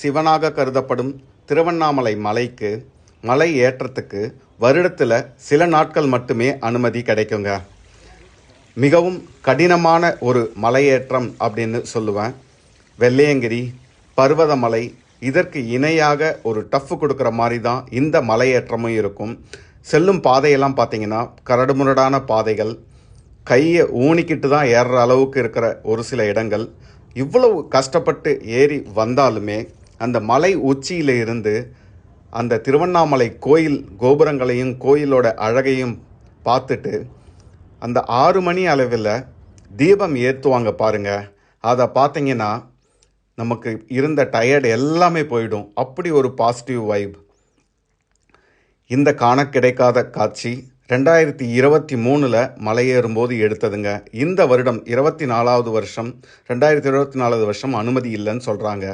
சிவனாக கருதப்படும் திருவண்ணாமலை மலைக்கு மலை ஏற்றத்துக்கு வருடத்தில் சில நாட்கள் மட்டுமே அனுமதி கிடைக்குங்க. மிகவும் கடினமான ஒரு மலையேற்றம் அப்படின்னு சொல்லுவேன். வெள்ளையங்கிரி பர்வதமலை இதற்கு இணையாக ஒரு டஃப் கொடுக்குற மாதிரி தான் இந்த மலையேற்றமும் இருக்கும். செல்லும் பாதையெல்லாம் பார்த்தீங்கன்னா கரடுமுரடான பாதைகள், கையை ஊனிக்கிட்டு தான் ஏறுற அளவுக்கு இருக்கிற ஒரு சில இடங்கள். இவ்வளவு கஷ்டப்பட்டு ஏறி வந்தாலுமே அந்த மலை உச்சியில் இருந்து அந்த திருவண்ணாமலை கோயில் கோபுரங்களையும் கோயிலோட அழகையும் பார்த்துட்டு அந்த 6 மணி அளவில் தீபம் ஏற்றுவாங்க பாருங்க. அதை பார்த்தீங்கன்னா நமக்கு இருந்த டயர்டு எல்லாமே போயிடும். அப்படி ஒரு பாசிட்டிவ் வைப். இந்த காண கிடைக்காத காட்சி 2023 மலையேறும்போது எடுத்ததுங்க. இந்த வருடம் 24வது வருஷம் 2024 வருஷம் அனுமதி இல்லைன்னு சொல்கிறாங்க.